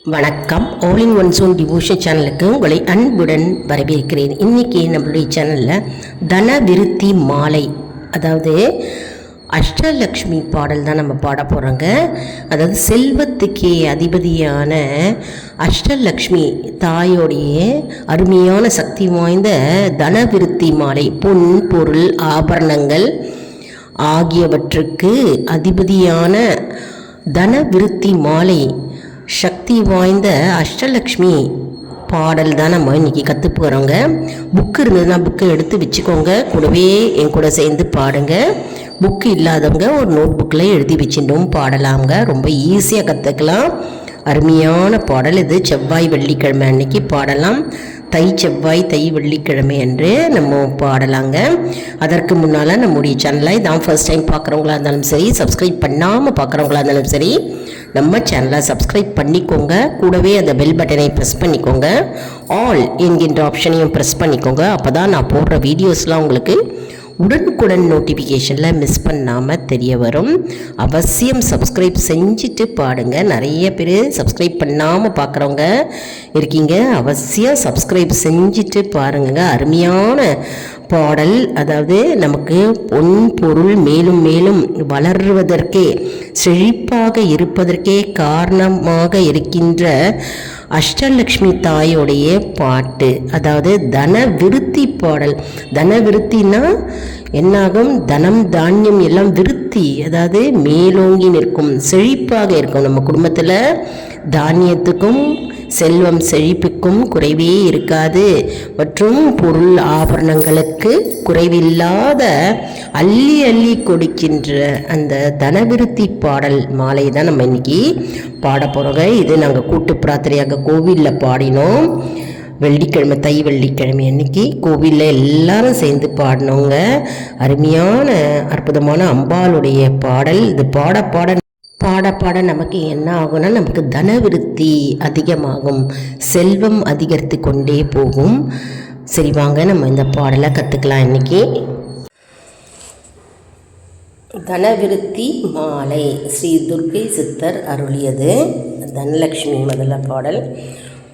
வணக்கம். All in one zone devotion சேனலுக்கு உங்களை அன்புடன் வரவேற்கிறேன். இன்றைக்கி நம்மளுடைய சேனலில் தன விருத்தி மாலை, அதாவது அஷ்டலக்ஷ்மி பாடல் தான் நம்ம பாட போகிறோங்க. அதாவது செல்வத்துக்கே அதிபதியான அஷ்டலக்ஷ்மி தாயோடைய அருமையான சக்தி வாய்ந்த தன விருத்தி மாலை, பொன் பொருள் ஆபரணங்கள் ஆகியவற்றுக்கு அதிபதியான தன விருத்தி மாலை சக்தி வாய்ந்த அஷ்டலக்ஷ்மி பாடல் தான் நம்ம இன்றைக்கி கற்றுப் போகிறோங்க. புக்கு இருந்ததுன்னா புக்கை எடுத்து வச்சுக்கோங்க, கூடவே என் கூட சேர்ந்து பாடுங்க. புக்கு இல்லாதவங்க ஒரு நோட் புக்கில் எழுதி வச்சுட்டும் பாடலாங்க. ரொம்ப ஈஸியாக கற்றுக்கலாம். அருமையான பாடல் இது. செவ்வாய் வெள்ளிக்கிழமை அன்னைக்கு பாடலாம். தை செவ்வாய் தை வெள்ளிக்கிழமை என்று நம்ம பாடலாங்க. அதற்கு முன்னால் நம்முடைய சேனலை தான் ஃபர்ஸ்ட் டைம் பார்க்குறவங்களா இருந்தாலும் சரி, சப்ஸ்கிரைப் பண்ணாமல் பார்க்குறவங்களா இருந்தாலும் சரி, நம்ம சேனலை சப்ஸ்கிரைப் பண்ணிக்கோங்க. கூடவே அந்த பெல் பட்டனை ப்ரெஸ் பண்ணிக்கோங்க. ஆல் என்கின்ற ஆப்ஷனையும் ப்ரெஸ் பண்ணிக்கோங்க. அப்போ தான் நான் போடுற வீடியோஸ்லாம் உங்களுக்கு உடனுக்குடன் நோட்டிஃபிகேஷனில் மிஸ் பண்ணாமல் தெரிய வரும். அவசியம் சப்ஸ்கிரைப் செஞ்சுட்டு பாடுங்க. நிறைய பேர் சப்ஸ்கிரைப் பண்ணாமல் பார்க்குறவங்க இருக்கீங்க. அவசியம் சப்ஸ்கிரைப் செஞ்சுட்டு பாருங்க. அருமையான பாடல். அதாவது நமக்கு பொன் பொருள் மேலும் மேலும் வளர்வதற்கே, செழிப்பாக இருப்பதற்கே காரணமாக இருக்கின்ற அஷ்டலக்ஷ்மி தாயோடைய பாட்டு. அதாவது தன விருத்தி பாடல். தன விருத்தினா என்னாகும்? தனம் தானியம் எல்லாம் விருத்தி, அதாவது மேலோங்கி நிற்கும், செழிப்பாக இருக்கும். நம்ம குடும்பத்தில் தானியத்துக்கும் செல்வம் செழிப்புக்கும் குறைவே இருக்காது. மற்றும் பொருள் ஆபரணங்களுக்கு குறைவில்லாத அள்ளி அள்ளி கொடுக்கின்ற அந்த தனவிருத்தி பாடல் மாலை தான் நம்ம இன்னைக்கு பாட போகிறோங்க. இது நாங்கள் கூட்டு பிரார்த்தனையாக கோவிலில் பாடினோம். வெள்ளிக்கிழமை தை வெள்ளிக்கிழமை அன்னைக்கு கோவிலில் எல்லாரும் சேர்ந்து பாடினோங்க. அருமையான அற்புதமான அம்பாளுடைய பாடல் இது. பாட பாட நமக்கு என்ன ஆகும்னா, நமக்கு தனவிருத்தி அதிகமாகும், செல்வம் அதிகரித்து கொண்டே போகும். சரி, வாங்க நம்ம இந்த பாடலை கற்றுக்கலாம். இன்னைக்கு தனவிருத்தி மாலை ஸ்ரீ துர்க்கை சித்தர் அருளியது. தனலக்ஷ்மி முதல்ல பாடல்.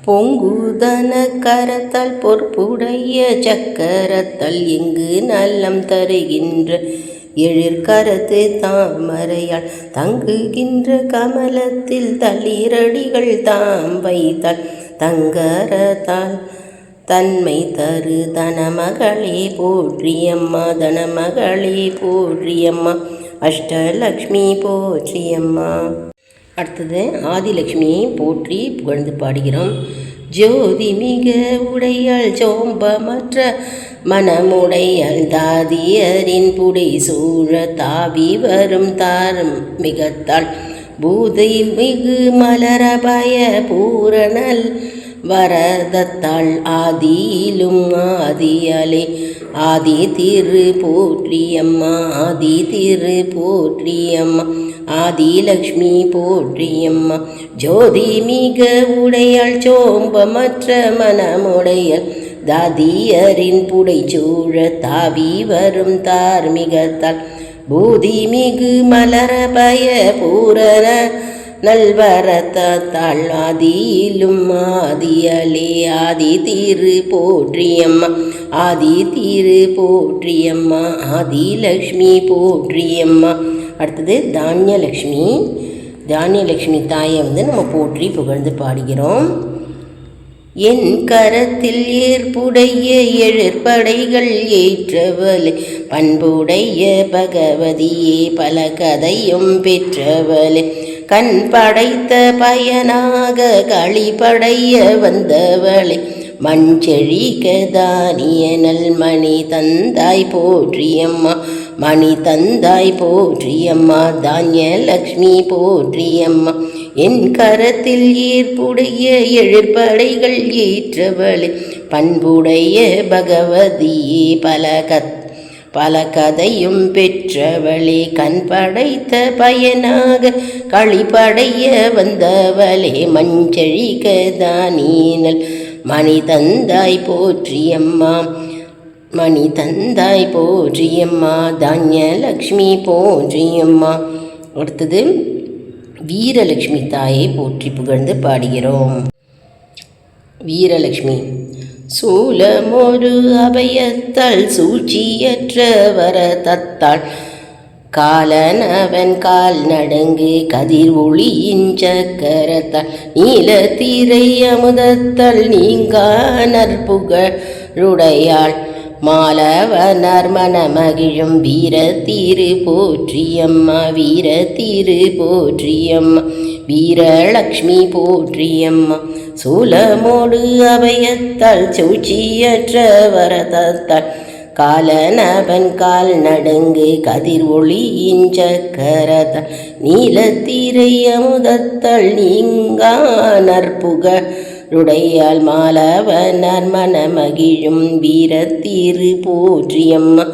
பொங்குதன கரத்தால் பொற்புடைய சக்கரத்தால் எங்கு நலம் தருகின்ற எழிற்கரத்து தாமரையால் தங்குகின்ற கமலத்தில் தளிரடிகள் தாம் வைத்தால் தங்கரத்தால் தன்மை தரு தனமகளே போற்றியம்மா, தனமகளே போற்றியம்மா, அஷ்டலக்ஷ்மி போற்றியம்மா. அடுத்தது ஆதிலக்ஷ்மியை போற்றி புகழ்ந்து பாடுகிறோம். ஜோதி மிக உடையாள் சோம்பமற்ற மனமுடையாள் தாதியரின் புடை சூழ தாவி வரும் தாரம் மிகத்தாள் பூதை மிகு மலரபய பூரணல் வரதத்தாள் ஆதியிலும் ஆதியாலே ஆதி திரு போற்றியம்மா, ஆதி திரு போற்றியம்மா, ஆதிலக்ஷ்மி போற்றியம்மா. ஜோதி மிக உடையாள் சோம்பமற்ற மனமுடையாள் தாதியரின் புடை சூழ தாவி வரும் தார்மிகத்தால் பூதி மிகு மலரபய பூரண நல்வரத்தாள் ஆதியிலும் ஆதியாலே ஆதி திரு போற்றியம்மா, ஆதி திரு போற்றியம்மா, ஆதிலக்ஷ்மி போற்றியம்மா. அடுத்தது தானியலக்ஷ்மி. தானியலக்ஷ்மி தாயை நம்ம போற்றி புகழ்ந்து பாடுகிறோம். என் கரத்தில் ஏற்புடைய எழிற்படைகள் ஏற்றவளே பண்புடைய பகவதியே பல கதையும் பெற்றவளே கண் படைத்த பயனாக களிப்படைய வந்தவளே மஞ்செழிக்க தானிய நல்மணி தந்தாய் போற்றியம்மா, மணி தந்தாய் போற்றியம்மா, தானியலக்ஷ்மி போற்றியம்மா. என் கரத்தில் ஏற்புடைய எழிற்படைகள் ஏற்றவளே பண்புடைய பகவதியே பல கதையும் பெற்றவளே கண் படைத்த பயனாக களிப்படைய வந்தவளே மஞ்சழிக தானியல் மணி தந்தாய் போற்றியம்மா, மணி தந்தாய் போற்றியம்மா, தானியலக்ஷ்மி போற்றியம்மா. அடுத்தது வீரலட்சுமி தாயை போற்றி புகழ்ந்து பாடுகிறோம். வீரலட்சுமி சூலமொரு அபயத்தாள் சூழ்ச்சியற்ற வரதத்தாள் காலனவன் கால் நடுங்கு கதிர் ஒளியின் சக்கரத்தாள் நீலத்திரை அமுதத்தாள் நீங்கா நற்புகழுடையாள் மாலவனார் மனமகிழும் வீரத்தீரு போற்றியம்மா வீரத்தீரு போற்றியம்மா வீரலக்ஷ்மி போற்றியம்மா சூலமோடு அபயத்தாள் சூழ்ச்சியற்ற வரதத்தாள் காலனவன் கால் நடுங்கு கதிர் ஒளியின் சக்கரத்தாள் நீலத்திரை அமுதத்தாள் நீங்கா நற்புகழுடையாள் மாலவனார் மனமகிழும் வீரத்தீரு போற்றியம்மா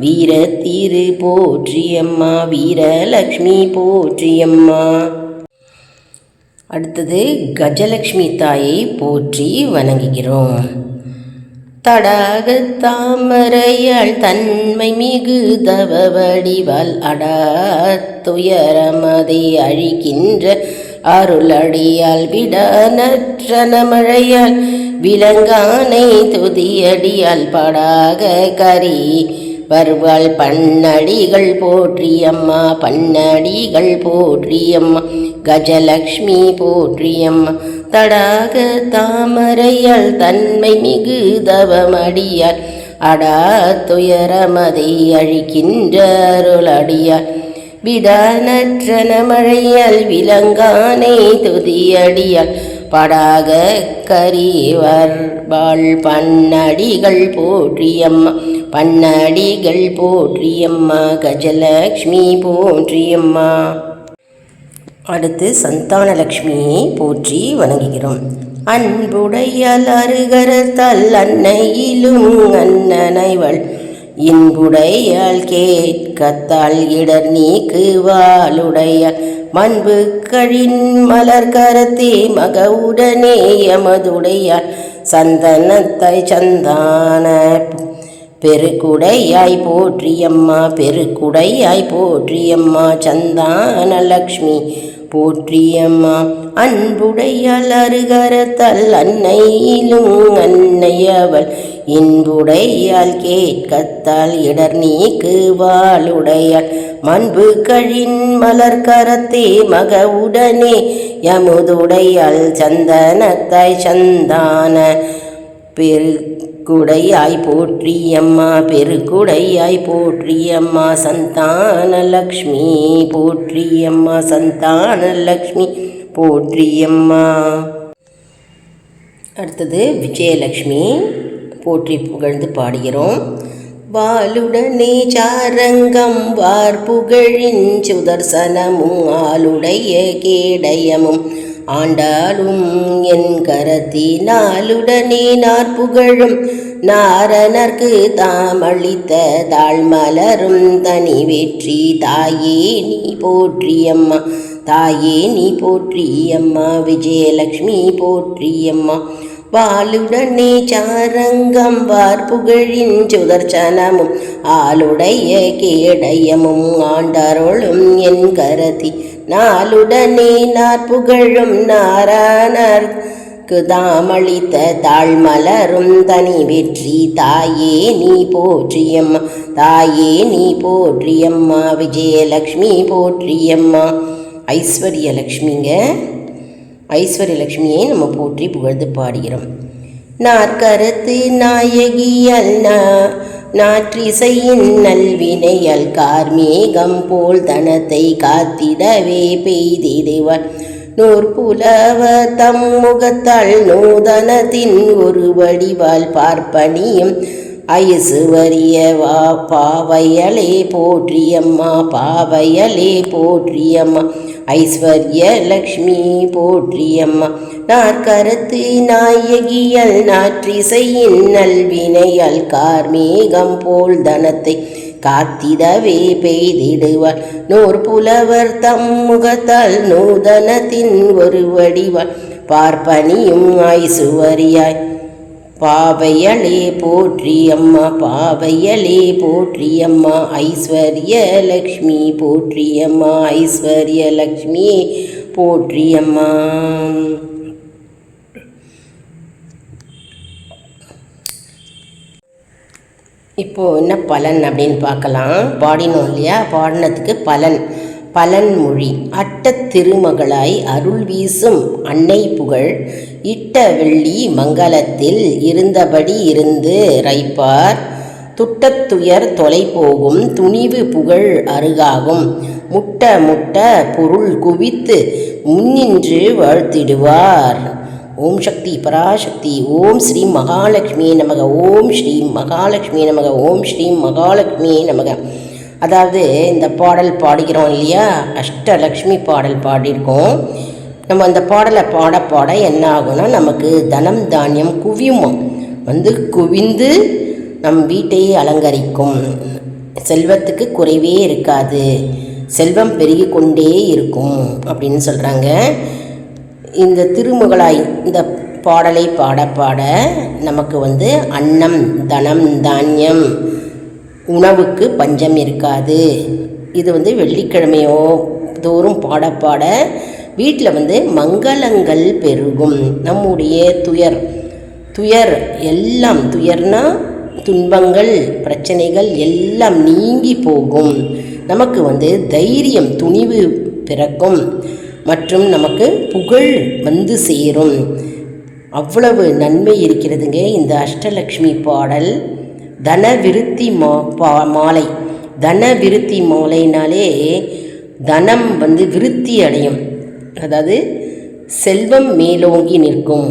வீரத்தீரு போற்றியம்மா வீரலக்ஷ்மி போற்றியம்மா. அடுத்தது கஜலட்சுமி தாயை போற்றி வணங்குகிறோம். தடாக தாமரையாள் தன்மை மிகு தவ வடிவால் அடா துயரமதை அழிக்கின்ற அருளடியால் விடநற்ற மழையால் விலங்கானை துதியடியால் படாக கரி வருவாள் பன்னடிகள் போற்றியம்மா பன்னடிகள் போற்றியம்மா கஜலக்ஷ்மி போற்றியம்மா தடாக தாமரையால் தன்மை மிகு தவமடியால் அடா துயரமதை அழிக்கின்ற அருளடியால் விடநற்ற மழையால் விலங்கானை துதியடியால் படாக கரிவர்பாள் பன்னடிகள் போற்றியம்மா பன்னடிகள் போற்றியம்மா கஜலக்ஷ்மி போற்றியம்மா. அடுத்து சந்தானலக்ஷ்மியை போற்றி வணங்குகிறோம். அன்புடையால் அருகரத்தால் அன்னையிலும் அன்னனைவள் இன்புடையால் கேட்கத்தால் இடர் நீக்குவாளுடையால் மண்பு கழின் மலர் கரத்தே மகவுடனே எமதுடையால் சந்தனத்தாய் சந்தான பெருக்குடையாய் போற்றியம்மா பெருக்குடையாய் போற்றியம்மா சந்தானலக்ஷ்மி போற்றியம்மா அன்புடையால் அருகரத்தால் அன்னையிலும் அன்னையவள் இன்புடையால் கேட்கத்தால் இடர் நீக்குவாளுடையாள் மண்பு கழின் மலர் கரத்தே மகவுடனே யமுதுடையாள் சந்தனத்தாய் சந்தான பெருக்குடையாய் போற்றியம்மா பெருக்குடையாய் போற்றியம்மா சந்தானலக்ஷ்மி போற்றியம்மா சந்தானலக்ஷ்மி போற்றியம்மா. அடுத்தது விஜயலக்ஷ்மி போற்றி புகழ்ந்து பாடுகிறோம். வாளுடனே சாரங்கம் வார்புகழின் சுதர்சனமும் ஆளுடைய கேடயமும் ஆண்டாளும் என் கரத்தினாலுடனே நாற்புகழும் நாரணர்க்கு தாமளித்த தாழ்மலரும் தனி வெற்றி தாயே நீ போற்றியம்மா தாயே நீ போற்றியம்மா விஜயலக்ஷ்மி போற்றியம்மா. வாளுடனே சாரங்கம் வார்புகழின் சுதர்சனமும் ஆளுடைய கேடயமும் ஆண்டருளும் என் கரத்தி நாளுடனே நாற்புகழும் நாரணர்க்கு தாமளித்த தாழ்மலரும் தனி வெற்றி தாயே நீ போற்றியம்மா தாயே நீ போற்றியம்மா விஜயலக்ஷ்மி போற்றியம்மா. ஐஸ்வர்யலக்ஷ்மிங்க ஐஸ்வர்யலக்ஷ்மியை நம்ம போற்றி புகழ்ந்து பாடுகிறோம். நாற்கரத்து நாயகியல் நாற்றிசையின் நல்வினையல் கார்மேகம் போல் தனத்தை காத்திடவே பெய்திடுவார் நூற்புலவ தம் முகத்தால் நூதனத்தின் ஒரு வடிவால் பார்ப்பனியும் ஐசுவரிய வா பாவையலே போற்றியம்மா பாவையலே போற்றியம்மா ஐஸ்வர்யலக்ஷ்மி போற்றியம்மா. நாற்கரத்து நாயகியல் நாற்றிசையின் நல்வினையல் கார்மேகம் போல் தனத்தை காத்திடவே பெய்திடுவாள் நூற்புலவர் தம் முகத்தால் நூதனத்தின் ஒரு வடிவாள் பார்ப்பனியும் ஐசுவரியாய் பாவையலே போற்றியம்மா பாவையலே போற்றியம்மா ஐஸ்வர்யலக்ஷ்மி போற்றியம்மா ஐஸ்வர்யலக்ஷ்மியே போற்றி அம்மா. இப்போது என்ன பலன் அப்படின்னு பார்க்கலாம். பாடினோம் இல்லையா, பாடினதுக்கு பலன்மொழி. அட்ட திருமகளாய் அருள் வீசும் அன்னை புகழ் இட்ட வெள்ளி மங்களத்தில் இருந்தபடி இருந்து ரைப்பார் துட்டத்துயர் தொலை போகும் துணிவு புகழ் அருகாகும் முட்ட பொருள் குவித்து முன்னின்று வாழ்த்திடுவார். ஓம் சக்தி பராசக்தி. ஓம் ஸ்ரீ மகாலட்சுமி நமக. ஓம் ஸ்ரீ மகாலட்சுமி நமக. ஓம் ஸ்ரீ மகாலட்சுமி நமக. அதாவது இந்த பாடல் பாடுகிறோம் இல்லையா, அஷ்டலக்ஷ்மி பாடல் பாடியிருக்கோம். நம்ம அந்த பாடலை பாட என்ன ஆகும்னா, நமக்கு தனம் தானியம் குவிந்து நம் வீட்டை அலங்கரிக்கும். செல்வத்துக்கு குறைவே இருக்காது, செல்வம் பெருகி கொண்டே இருக்கும் அப்படின்னு சொல்கிறாங்க. இந்த திருமகளாய் இந்த பாடலை பாட நமக்கு அன்னம் தனம் தானியம் உணவுக்கு பஞ்சம் இருக்காது. இது வெள்ளிக்கிழமையோ தோறும் பாட வீட்டில் மங்களங்கள் பெருகும். நம்முடைய துயர் எல்லாம், துயர்னா துன்பங்கள் பிரச்சனைகள் எல்லாம் நீங்கி போகும். நமக்கு தைரியம் துணிவு பிறக்கும் மற்றும் நமக்கு புகழ் சேரும். அவ்வளவு நன்மை இருக்கிறதுங்க இந்த அஷ்டலக்ஷ்மி பாடல். தனவிருத்தி மாலை. தனவிருத்தி மாலைனாலே தனம் விருத்தி அடையும், அதாவது செல்வம் மேலோங்கி நிற்கும்,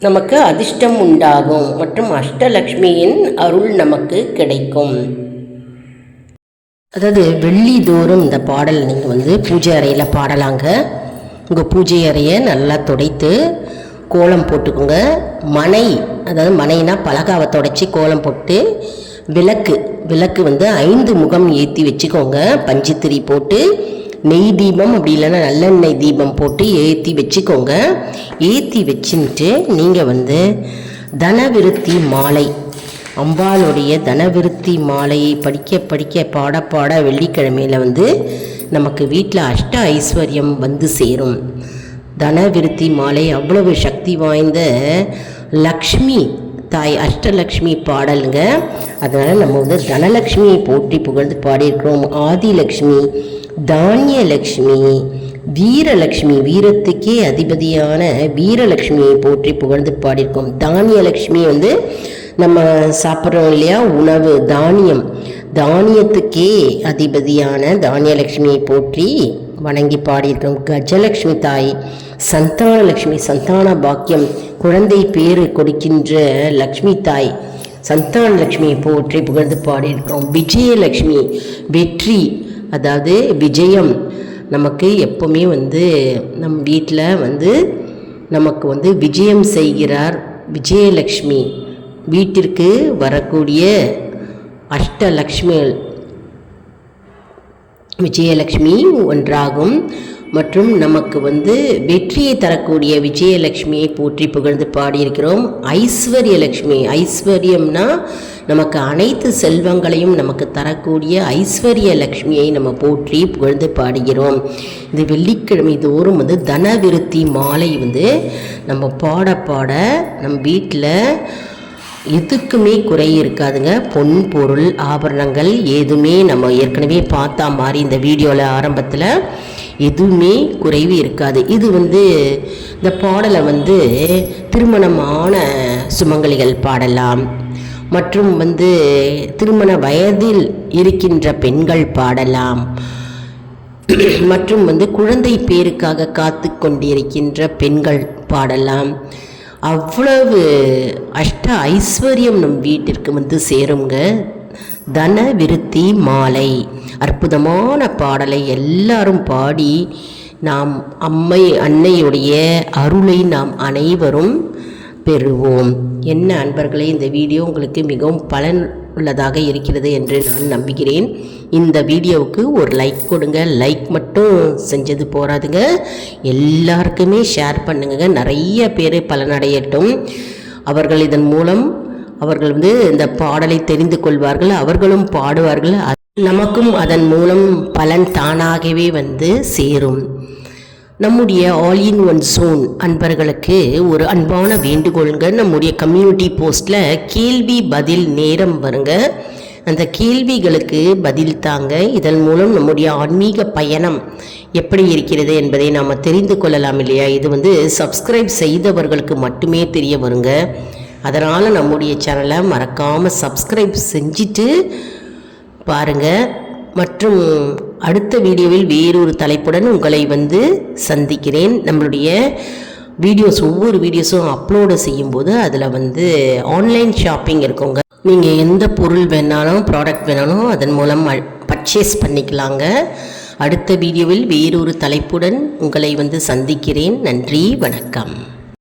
நமக்கு அதிர்ஷ்டம் உண்டாகும் மற்றும் அஷ்டலக்ஷ்மியின் அருள் நமக்கு கிடைக்கும். அதாவது வெள்ளி தோறும் இந்த பாடல் நீங்கள் பூஜை அறையில் பாடலாங்க. உங்கள் பூஜை அறையை நல்லா துடைத்து கோலம் போட்டுக்கோங்க. அதாவது மனைனா பலகாவை துடைச்சி கோலம் போட்டு விளக்கு 5 முகம் ஏற்றி வச்சுக்கோங்க. பஞ்சுத்திரி போட்டு நெய் தீபம் அப்படி இல்லைன்னா நல்லெண்ணெய் தீபம் போட்டு ஏற்றி வச்சுக்கோங்க. ஏற்றி வச்சுட்டு நீங்கள் தனவிருத்தி மாலை, அம்பாளுடைய தனவிருத்தி மாலையை படிக்க பாட வெள்ளிக்கிழமையில் நமக்கு வீட்டில் அஷ்ட ஐஸ்வர்யம் சேரும். தனவிருத்தி மாலை அவ்வளவு சக்தி வாய்ந்த லக்ஷ்மி தாய், அஷ்டலக்ஷ்மி பாடலுங்க. அதனால் நம்ம தனலக்ஷ்மியை போற்றி புகழ்ந்து பாடியிருக்கிறோம். ஆதிலக்ஷ்மி, தானியலக்ஷ்மி, வீரலக்ஷ்மி, வீரத்துக்கே அதிபதியான வீரலக்ஷ்மியை போற்றி புகழ்ந்து பாடியிருக்கோம். தானியலக்ஷ்மி நம்ம சாப்பிட்றோம் இல்லையா உணவு, தானியத்துக்கே அதிபதியான தானியலக்ஷ்மியை போற்றி வணங்கி பாடியிருக்கிறோம். கஜலக்ஷ்மி தாய், சந்தானலக்ஷ்மி, சந்தான பாக்கியம், குழந்தை பேரு கொடுக்கின்ற லக்ஷ்மி தாய், சந்தானலக்ஷ்மியை போற்றி புகழ்ந்து பாடியிருக்கிறோம். விஜயலக்ஷ்மி, வெற்றி, அதாவது விஜயம், நமக்கு எப்போவுமே நம் வீட்டில் நமக்கு விஜயம் செய்கிறார் விஜயலக்ஷ்மி. வீட்டிற்கு வரக்கூடிய அஷ்டலக்ஷ்மிகள் விஜயலக்ஷ்மி ஒன்றாகும். மற்றும் நமக்கு வெற்றியை தரக்கூடிய விஜயலக்ஷ்மியை போற்றி புகழ்ந்து பாடியிருக்கிறோம். ஐஸ்வர்யலக்ஷ்மி, ஐஸ்வர்யம்னா நமக்கு அனைத்து செல்வங்களையும் நமக்கு தரக்கூடிய ஐஸ்வர்யலக்ஷ்மியை நம்ம போற்றி புகழ்ந்து பாடுகிறோம். இந்த வெள்ளிக்கிழமை தோறும் தனவிருத்தி மாலை நம்ம பாட நம் வீட்டில் எதுக்குமே குறை இருக்காதுங்க. பொன் பொருள் ஆபரணங்கள் எதுவுமே நம்ம ஏற்கனவே பார்த்தா மாதிரி இந்த வீடியோவில் ஆரம்பத்தில் எதுவுமே குறைவு இருக்காது. இது இந்த பாடலை திருமணமான சுமங்கலிகள் பாடலாம், மற்றும் திருமண வயதில் இருக்கின்ற பெண்கள் பாடலாம், மற்றும் குழந்தை பேருக்காக காத்து கொண்டிருக்கின்ற பெண்கள் பாடலாம். அவ்வளவு அஷ்ட ஐஸ்வர்யம் நம் வீட்டிற்கு சேருங்க. தனவிருத்தி மாலை அற்புதமான பாடலை எல்லாரும் பாடி நாம் அன்னையுடைய அருளை நாம் அனைவரும் பெறுவோம். என்ன அன்பர்களே, இந்த வீடியோ உங்களுக்கு மிகவும் பலன் உள்ளதாக இருக்கிறது என்று நான் நம்புகிறேன். இந்த வீடியோவுக்கு ஒரு லைக் கொடுங்க. லைக் மட்டும் செஞ்சது போகாதுங்க, எல்லாருக்குமே ஷேர் பண்ணுங்க. நிறைய பேர் பலனடையட்டும். அவர்கள் இதன் மூலம் அவர்கள் இந்த பாடலை தெரிந்து கொள்வார்கள், அவர்களும் பாடுவார்கள். நமக்கும் அதன் மூலம் பலன் தானாகவே சேரும். நம்முடைய ஆல் இன் ஒன் ஜோன் அன்பர்களுக்கு ஒரு அன்பான வேண்டுகோளுங்க. நம்முடைய கம்யூனிட்டி போஸ்ட்டில் கேள்வி பதில் நேரம் வருங்க. அந்த கேள்விகளுக்கு பதில் தாங்க. இதன் மூலம் நம்முடைய ஆன்மீக பயணம் எப்படி இருக்கிறது என்பதை நாம் தெரிந்து கொள்ளலாம் இல்லையா? இது சப்ஸ்கிரைப் செய்தவர்களுக்கு மட்டுமே தெரிய வருங்க. அதனால் நம்முடைய சேனலை மறக்காமல் சப்ஸ்கிரைப் செஞ்சுட்டு பாருங்கள். மற்றும் அடுத்த வீடியோவில் வேறொரு தலைப்புடன் உங்களை சந்திக்கிறேன். நம்மளுடைய ஒவ்வொரு வீடியோஸும் அப்லோடு செய்யும்போது அதில் ஆன்லைன் ஷாப்பிங் இருக்குங்க. நீங்கள் எந்த பொருள் வேணாலும் ப்ராடக்ட் வேணாலும் அதன் மூலம் பர்ச்சேஸ் பண்ணிக்கலாங்க. அடுத்த வீடியோவில் வேறொரு தலைப்புடன் உங்களை சந்திக்கிறேன். நன்றி, வணக்கம்.